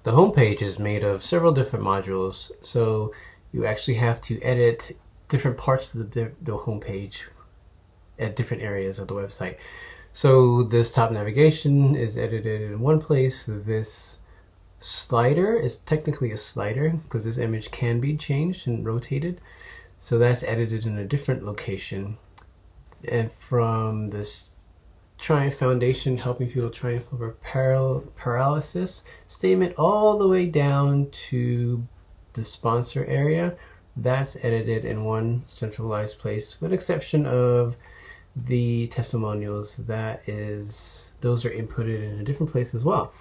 the home page is made of several different modules, so you actually have to edit different parts of the home page at different areas of the website. So this top navigation is edited in one place. This slider is technically a slider because this image can be changed and rotated. So that's edited in a different location. And from this Triumph Foundation helping people triumph over paralysis statement all the way down to the sponsor area, that's edited in one centralized place, with exception of the testimonials. Those are inputted in a different place as well.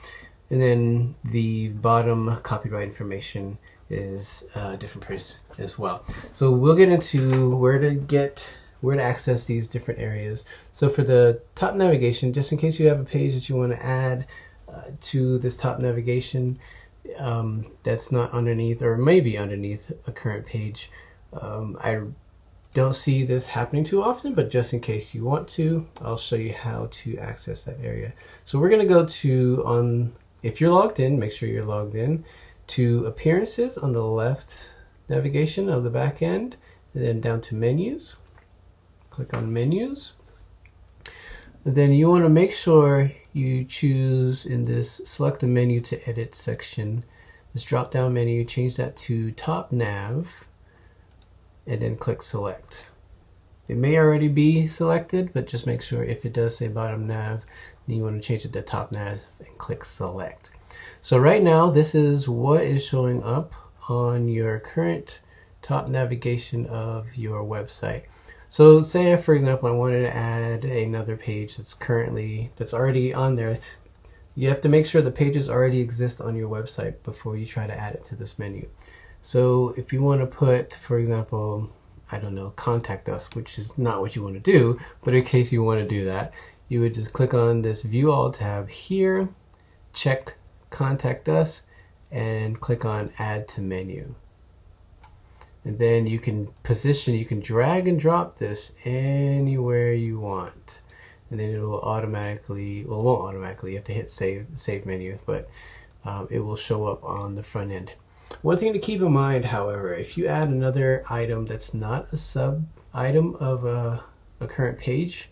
And then the bottom copyright information is a different place as well. So we'll get into where to access these different areas. So for the top navigation, just in case you have a page that you want to add to this top navigation that's not underneath or maybe underneath a current page, I don't see this happening too often, but just in case you want to, I'll show you how to access that area. So we're going to go to, if you're logged in, make sure you're logged in, to Appearances on the left navigation of the back end, and then down to Menus. Click on Menus. And then you want to make sure you choose in this Select the Menu to Edit section, this drop down menu, change that to Top Nav, and then click Select. It may already be selected, but just make sure if it does say Bottom Nav, then you want to change it to Top Nav and click Select. So right now, this is what is showing up on your current top navigation of your website. So say, for example, I wanted to add another page that's already on there. You have to make sure the pages already exist on your website before you try to add it to this menu. So if you want to put, for example, I don't know, Contact Us, which is not what you want to do, but in case you want to do that, you would just click on this View All tab here, check Contact Us, and click on Add to Menu. And then you can drag and drop this anywhere you want. And then it will automatically, well, it won't automatically, you have to hit save menu, but it will show up on the front end. One thing to keep in mind, however, if you add another item that's not a sub item of a current page,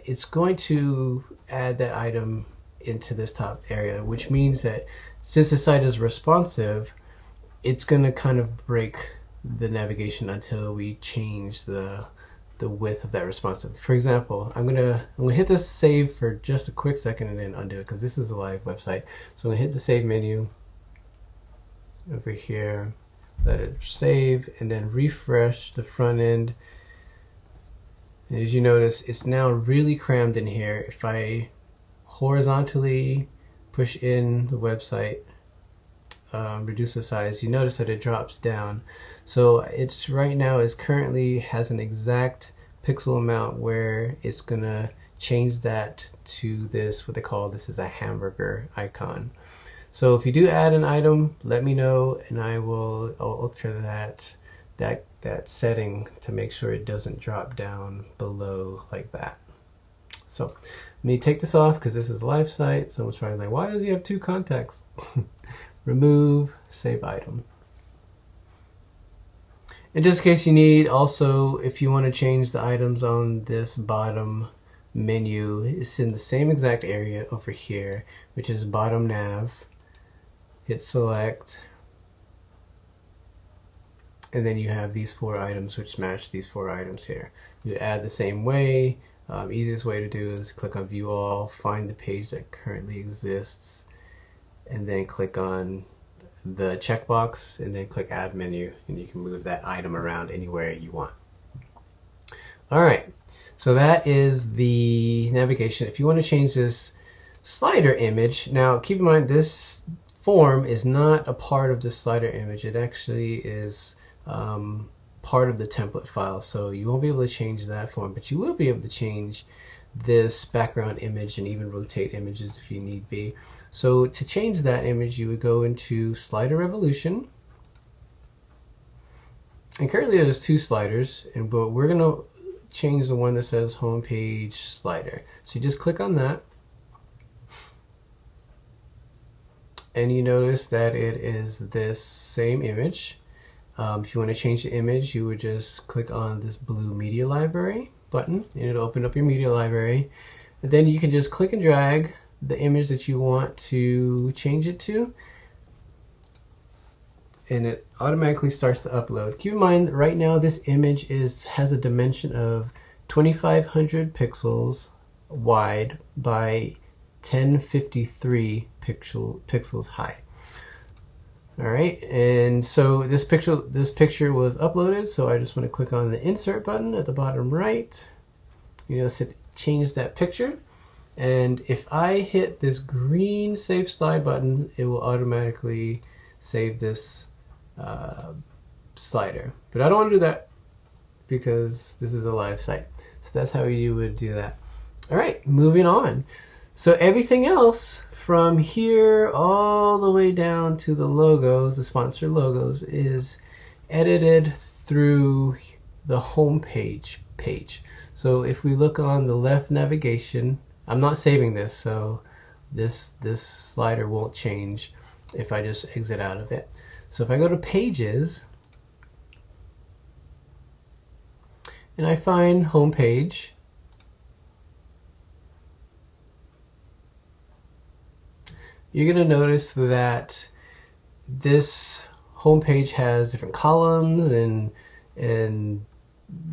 it's going to add that item into this top area, which means that since the site is responsive, it's going to kind of break the navigation until we change the width of that responsive. For example, I'm gonna hit this save for just a quick second and then undo it because this is a live website. So I'm gonna hit the save menu over here, let it save, and then refresh the front end. And as you notice, it's now really crammed in here. If I horizontally push in the website, reduce the size, you notice that it drops down. So it's right now currently has an exact pixel amount where it's gonna change that to this, what they call, this is a hamburger icon. So if you do add an item, let me know and I'll alter that setting to make sure it doesn't drop down below like that. So let me take this off because this is a live site. Someone's probably like, why does he have two contacts? Remove, save item. And just in case you need, also, if you want to change the items on this bottom menu, it's in the same exact area over here, which is bottom nav. Hit select. And then you have these 4 items which match these 4 items here. You add the same way. Easiest way to do is click on View All, find the page that currently exists, and then click on the checkbox and then click Add Menu, and you can move that item around anywhere you want. Alright, so that is the navigation. If you want to change this slider image, now keep in mind this form is not a part of the slider image. It actually is part of the template file, so you won't be able to change that form, but you will be able to change this background image and even rotate images if you need be. So to change that image, you would go into Slider Revolution, and currently there's 2 sliders, but we're going to change the one that says Homepage Slider. So you just click on that, and you notice that it is this same image. If you want to change the image, you would just click on this blue media library button and it'll open up your media library. And then you can just click and drag the image that you want to change it to, and it automatically starts to upload. Keep in mind, right now this image has a dimension of 2500 pixels wide by 1053 pixels high. All right, and so this picture was uploaded, so I just want to click on the insert button at the bottom right. You notice it changed that picture, and if I hit this green save slide button, it will automatically save this slider. But I don't want to do that because this is a live site. So that's how you would do that. All right, moving on. So everything else from here all the way down to the logos, the sponsor logos, is edited through the home page. So if we look on the left navigation, I'm not saving this, so this slider won't change if I just exit out of it. So if I go to pages and I find home page, you're going to notice that this home page has different columns and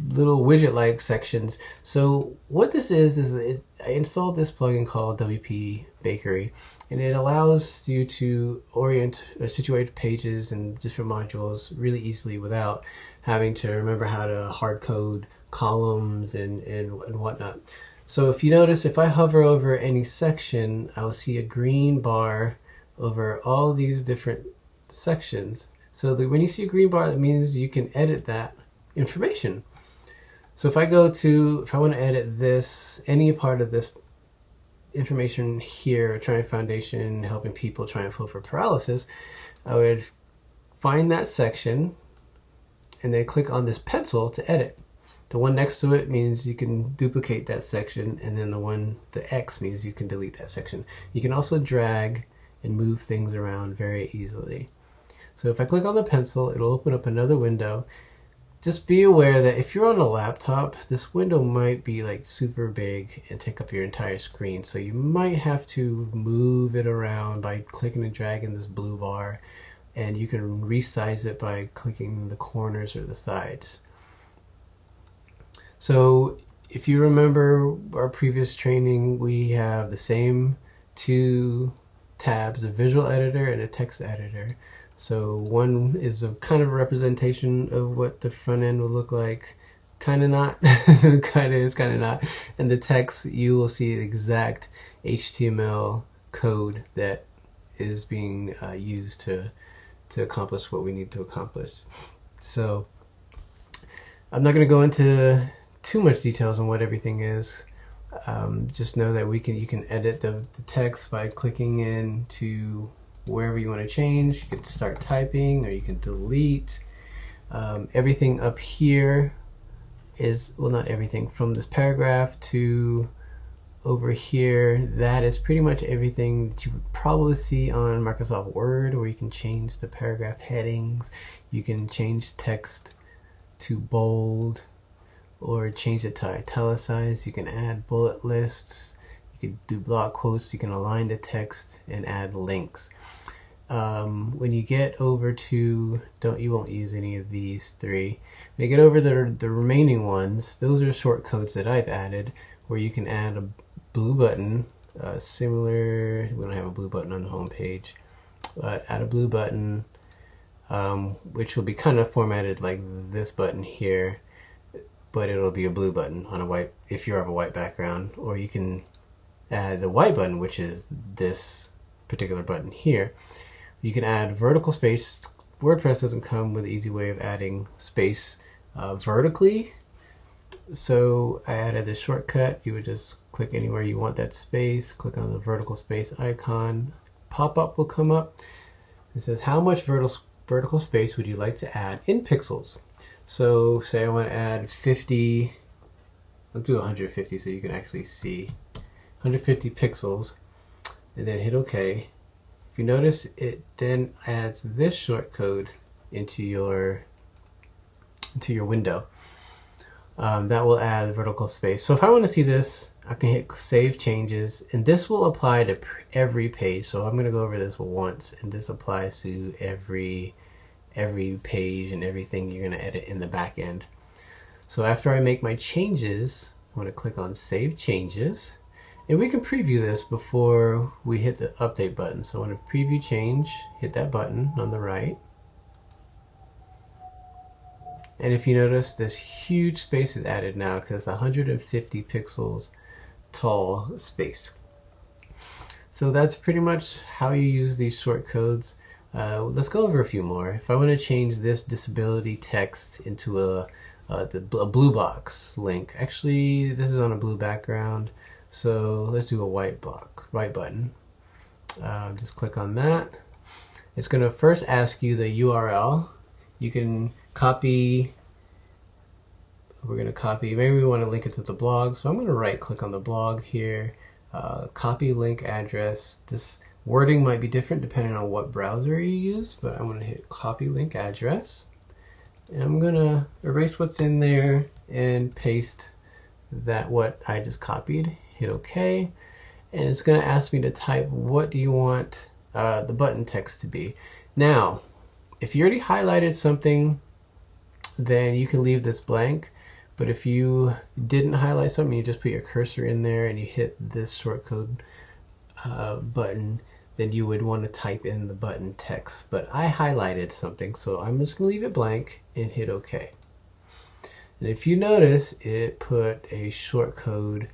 little widget-like sections. So what this is I installed this plugin called WP Bakery, and it allows you to orient or situate pages and different modules really easily without having to remember how to hard code columns and whatnot. So if you notice, if I hover over any section, I will see a green bar over all these different sections. So when you see a green bar, that means you can edit that information. So if I want to edit this, any part of this information here, Triumph Foundation helping people triumph over paralysis, I would find that section and then click on this pencil to edit. The one next to it means you can duplicate that section, and then the X means you can delete that section. You can also drag and move things around very easily. So if I click on the pencil, it'll open up another window. Just be aware that if you're on a laptop, this window might be like super big and take up your entire screen. So you might have to move it around by clicking and dragging this blue bar, and you can resize it by clicking the corners or the sides. So if you remember our previous training, we have the same two tabs, a visual editor and a text editor. So one is a kind of a representation of what the front end will look like, kind of not, kind of is, kind of not. And the text, you will see the exact HTML code that is being used to accomplish what we need to accomplish. So I'm not going to go into too much details on what everything is. Just know that you can edit the text by clicking into wherever you want to change. You can start typing, or you can delete. Everything up here is, well, not everything, from this paragraph to over here, that is pretty much everything that you would probably see on Microsoft Word, where you can change the paragraph headings, you can change text to bold, or change it to italicized. You can add bullet lists, you can do block quotes, you can align the text and add links. When you get over to, you won't use any of these three. When you get over the remaining ones, those are shortcodes that I've added, where you can add a blue button, similar, we don't have a blue button on the home page, but add a blue button, which will be kind of formatted like this button here, but it'll be a blue button on a white, if you have a white background. Or you can add the white button, which is this particular button here. You can add vertical space. WordPress doesn't come with an easy way of adding space vertically, so I added the shortcut. You would just click anywhere you want that space, click on the vertical space icon, pop-up will come up. It says, how much vertical space would you like to add in pixels? So say I want to add 50, I'll do 150 so you can actually see, 150 pixels, and then hit OK. If you notice, it then adds this shortcode into your window. That will add vertical space. So if I want to see this, I can hit Save Changes, and this will apply to every page. So I'm going to go over this once, and this applies to every page and everything you're going to edit in the back end. So after I make my changes, I'm going to click on Save Changes, and we can preview this before we hit the update button. So I want to preview change, hit that button on the right. And if you notice, this huge space is added now because it's 150 pixels tall space. So that's pretty much how you use these shortcodes. Let's go over a few more. If I want to change this disability text into a blue box link, actually this is on a blue background, so let's do a white button. Just click on that. It's going to first ask you the URL. You can copy. We're going to copy. Maybe we want to link it to the blog, so I'm going to right click on the blog here, copy link address. This wording might be different depending on what browser you use, but I'm going to hit copy link address, and I'm going to erase what's in there and paste what I just copied. Hit OK, and it's going to ask me to type what do you want the button text to be. Now, if you already highlighted something, then you can leave this blank. But if you didn't highlight something, you just put your cursor in there and you hit this shortcode button, then you would want to type in the button text. But I highlighted something, so I'm just going to leave it blank and hit OK. And if you notice, it put a shortcode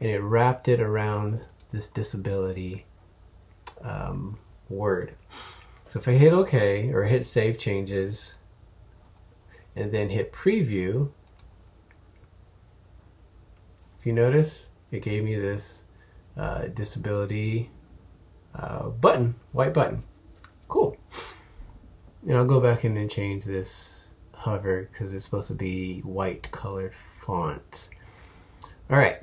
and it wrapped it around this disability word. So if I hit OK or hit Save Changes and then hit Preview, if you notice, it gave me this disability button, white button. Cool. And I'll go back in and change this hover because it's supposed to be white colored font. All right.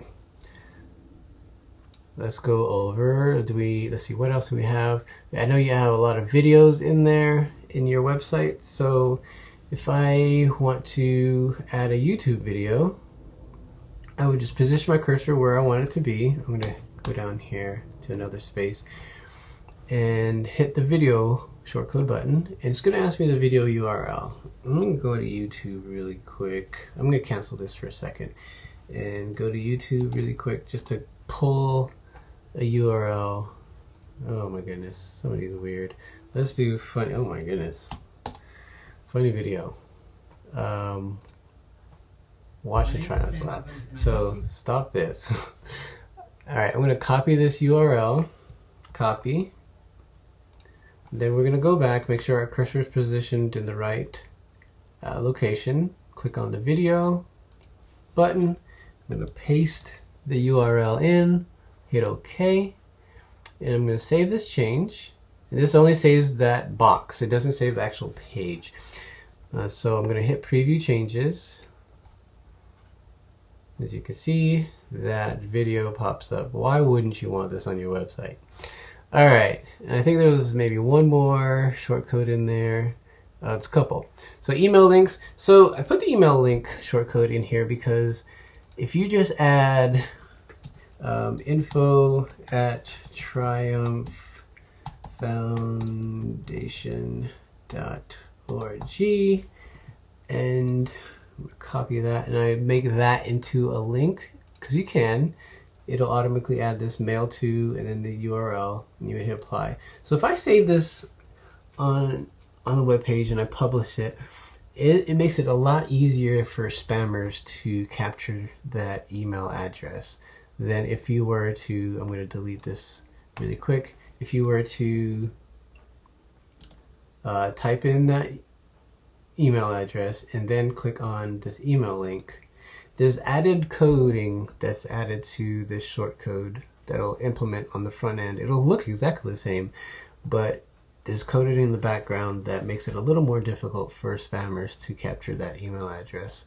Let's go over. Let's see, what else do we have? I know you have a lot of videos in there in your website. So if I want to add a YouTube video, I would just position my cursor where I want it to be. I'm going to go down here to another space and hit the video shortcode button. And it's going to ask me the video URL. I'm going to go to YouTube really quick. I'm going to cancel this for a second and go to YouTube really quick just to pull a URL. Oh my goodness, somebody's weird. Let's do funny. Oh my goodness, funny video. Watch and try not to laugh. So stop this. All right, I'm going to copy this URL. Copy. Then we're going to go back, make sure our cursor is positioned in the right location. Click on the video button. I'm going to paste the URL in. Hit OK, and I'm going to save this change. And this only saves that box. It doesn't save the actual page. So I'm going to hit Preview Changes. As you can see, that video pops up. Why wouldn't you want this on your website? All right, and I think there was maybe one more shortcode in there. It's a couple. So email links. So I put the email link shortcode in here because if you just add info@triumphfoundation.org, and copy that, and I make that into a link, because you can, it'll automatically add this mail to and then the URL, and you would hit apply. So if I save this on the web page and I publish it, it makes it a lot easier for spammers to capture that email address than if you were to, I'm going to delete this really quick, if you were to type in that email address and then click on this email link. There's added coding that's added to this shortcode that'll implement on the front end. It'll look exactly the same, but there's coded in the background that makes it a little more difficult for spammers to capture that email address.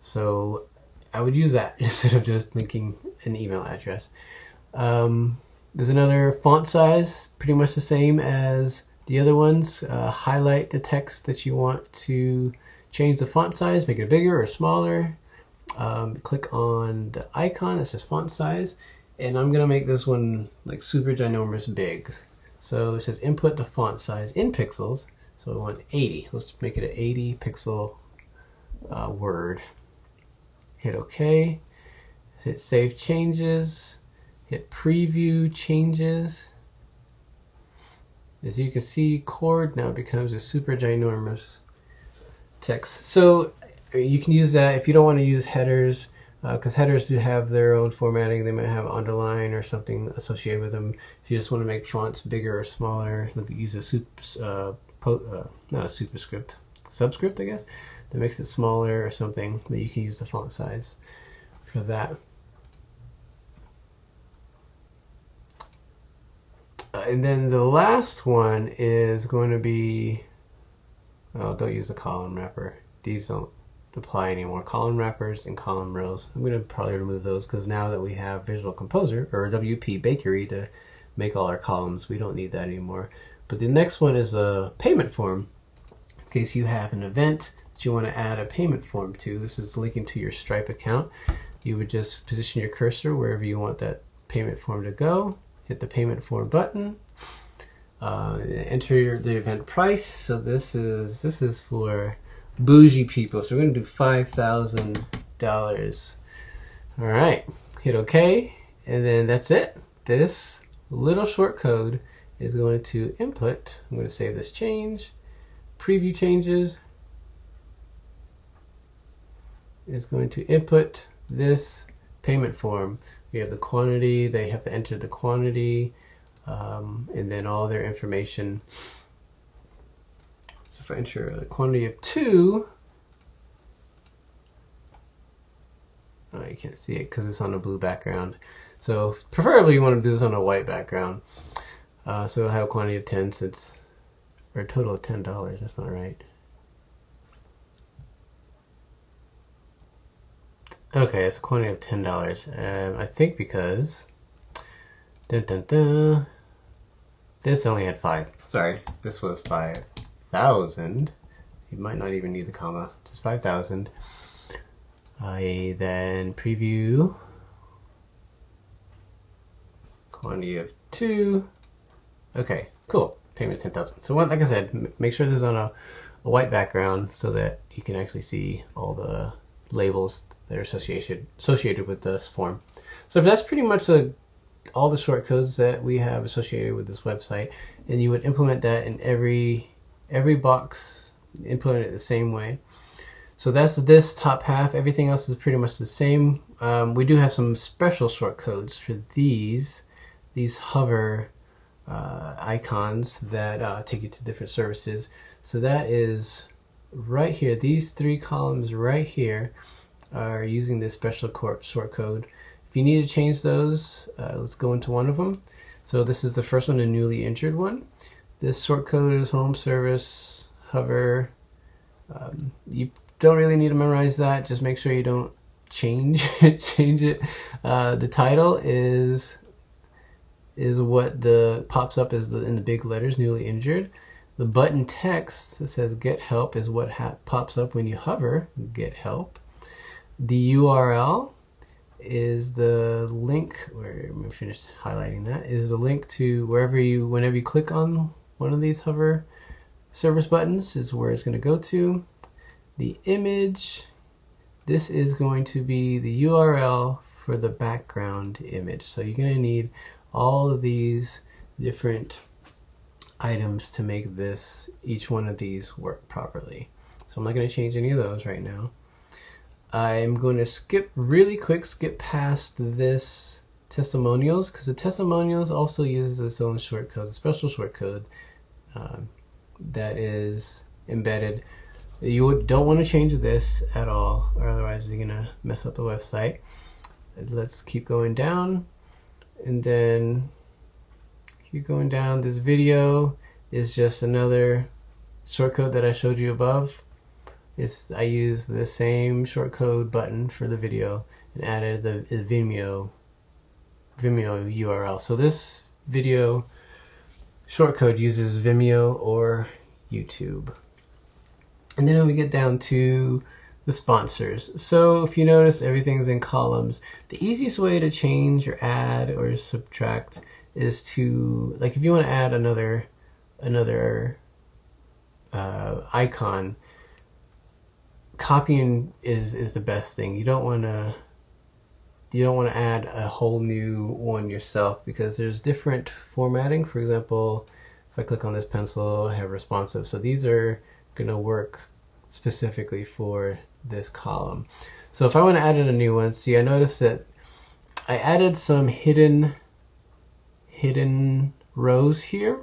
So I would use that instead of just linking an email address. There's another font size, pretty much the same as the other ones. Highlight the text that you want to change the font size, make it bigger or smaller. Click on the icon that says font size, and I'm gonna make this one like super ginormous big. So it says input the font size in pixels, so we want 80. Let's make it an 80 pixel word. Hit OK. Hit save changes. Hit preview changes. As you can see, chord now becomes a super ginormous text. So you can use that if you don't want to use headers, because headers do have their own formatting. They might have underline or something associated with them. If you just want to make fonts bigger or smaller, use a not a superscript, subscript, I guess, that makes it smaller or something. That you can use the font size for that. And then the last one is going to be, oh, don't use the column wrapper. These don't apply anymore. Column wrappers and column rows. I'm going to probably remove those because now that we have Visual Composer or WP Bakery to make all our columns, we don't need that anymore. But the next one is a payment form. In case you have an event that you want to add a payment form to, this is linking to your Stripe account. You would just position your cursor wherever you want that payment form to go. Hit the payment form button. Enter the event price. So this is for bougie people. So we're going to do $5,000. All right. Hit OK, and then that's it. This little short code is going to input. I'm going to save this change. Preview changes. Is going to input this payment form. We have the quantity. They have to enter the quantity, and then all their information. So if I enter a quantity of 2, oh, you can't see it because it's on a blue background. So preferably you want to do this on a white background. So I have a quantity of 10 cents, or a total of $10. That's not right. Okay, it's a quantity of $10. I think because this only had 5. Sorry, this was 5,000. You might not even need the comma. Just 5,000. I then preview quantity of 2. Okay, cool. Payment 10,000. So like I said, make sure this is on a white background so that you can actually see all the labels that are associated with this form. So that's pretty much all the shortcodes that we have associated with this website, and you would implement that in every box, implement it the same way. So that's this top half. Everything else is pretty much the same. We do have some special shortcodes for these hover icons that take you to different services. So that is right here. These 3 columns right here are using this special shortcode. If you need to change those, let's go into one of them. So this is the first one, a newly entered one. This shortcode is home service hover. You don't really need to memorize that. Just make sure you don't change it. The title is what pops up as in the big letters, newly injured. The button text that says get help is what pops up when you hover get help. The URL is the link, where I'm finished highlighting that, is the link to whenever you click on one of these hover service buttons is where it's going to go to. The image, this is going to be the URL for the background image. So you're going to need all of these different items to make each one of these work properly. So I'm not going to change any of those right now. I'm going to skip past this testimonials, because the testimonials also uses its own shortcode, a special shortcode that is embedded. You don't want to change this at all, or otherwise you're going to mess up the website. Let's keep going down, and then keep going down. This video is just another shortcode that I showed you above. I used the same shortcode button for the video and added the Vimeo URL. So this video shortcode uses Vimeo or YouTube. And then we get down to the sponsors. So if you notice, everything's in columns. The easiest way to change or add or subtract is to, like, if you want to add another icon, copying is the best thing. You don't want to add a whole new one yourself, because there's different formatting. For example, if I click on this pencil, I have responsive. So these are going to work specifically for this column. So if I want to add in a new one, see, I noticed that I added some hidden rows here.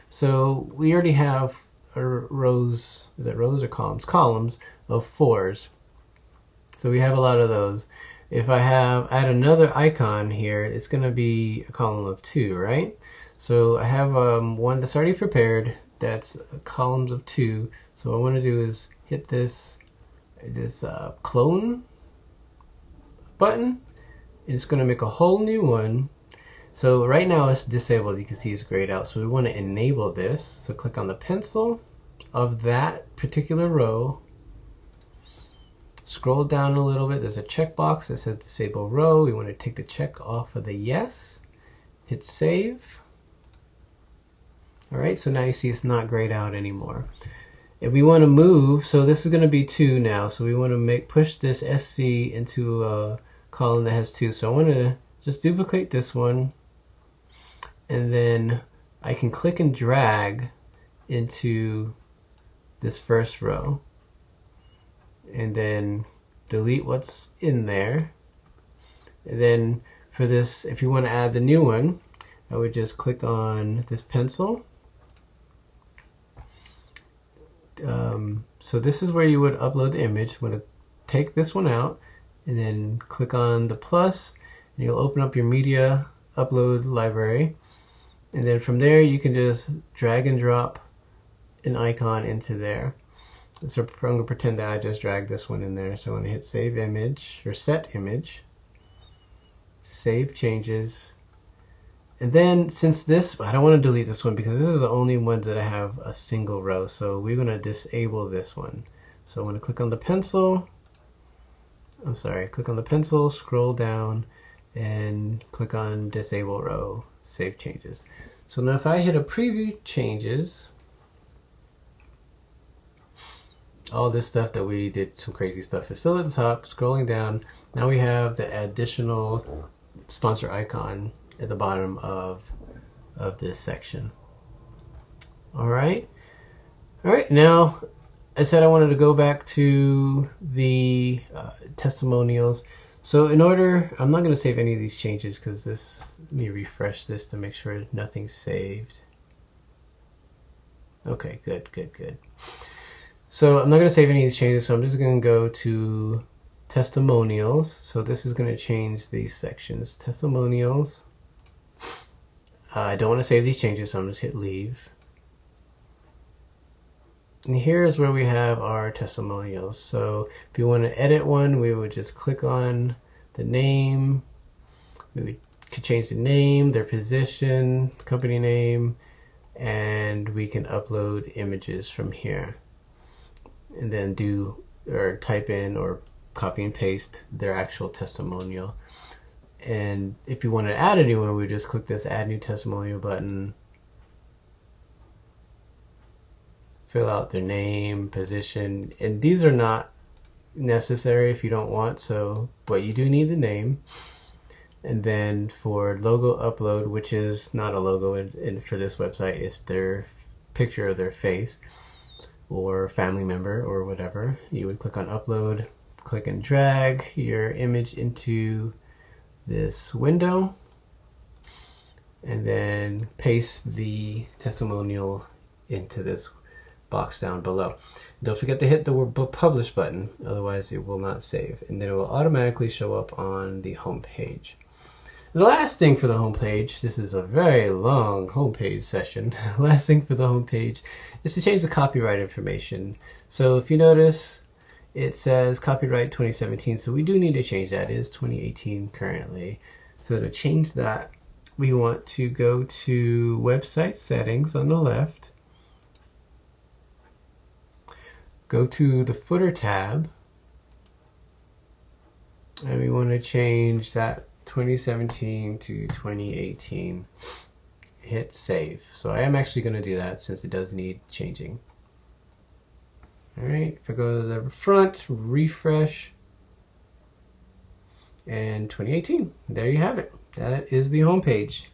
So we already have rows, is that rows or columns? Columns of 4s. So we have a lot of those. If I add another icon here, it's going to be a column of 2, right? So I have one that's already prepared, that's columns of 2. So what I want to do is hit this clone button, and it's going to make a whole new one. So right now it's disabled. You can see it's grayed out. So we want to enable this. So click on the pencil of that particular row. Scroll down a little bit. There's a checkbox that says disable row. We want to take the check off of the yes. Hit save. All right, so now you see it's not grayed out anymore. If we want to move, so this is going to be 2 now. So we want to push this SC into a column that has 2. So I want to just duplicate this one, and then I can click and drag into this first row, and then delete what's in there. And then for this, if you want to add the new one, I would just click on this pencil. So this is where you would upload the image. I'm going to take this one out and then click on the plus, and you'll open up your media upload library. And then from there you can just drag and drop an icon into there. So I'm going to pretend that I just dragged this one in there. So I'm going to hit save image or set image, save changes. And then since this, I don't want to delete this one because this is the only one that I have a single row. So we're going to disable this one. So I'm going to click on the pencil. Click on the pencil, scroll down, and click on disable row, save changes. So now if I hit a preview changes, all this stuff that we did, some crazy stuff, is still at the top. Scrolling down, now we have the additional sponsor icon at the bottom of this section. All right, now I said I wanted to go back to the testimonials. So in order, I'm not going to save any of these changes because this, let me refresh this to make sure nothing's saved. Okay, good. So I'm not going to save any of these changes, so I'm just going to go to testimonials. So this is going to change these sections. Testimonials. I don't want to save these changes, so I'm just hit leave. And here's where we have our testimonials. So if you want to edit one, we would just click on the name. We could change the name, their position, company name, and we can upload images from here. And then type in or copy and paste their actual testimonial. And if you want to add a new one, we just click this add new testimonial button, fill out their name, position, and these are not necessary if you don't want, but you do need the name. And then for logo upload, which is not a logo and for this website, it's their picture of their face or family member or whatever, you would click on upload, click and drag your image into this window, and then paste the testimonial into this box down below. Don't forget to hit the publish button, otherwise it will not save, and then it will automatically show up on the home page. The last thing for the home page, this is a very long homepage session. Last thing for the home page is to change the copyright information. So if you notice, it says copyright 2017, so we do need to change that. It is 2018 currently. So to change that, we want to go to website settings on the left, go to the footer tab, and we want to change that 2017 to 2018. Hit save. So I am actually going to do that since it does need changing. Alright, if I go to the front, refresh, and 2018. There you have it. That is the home page.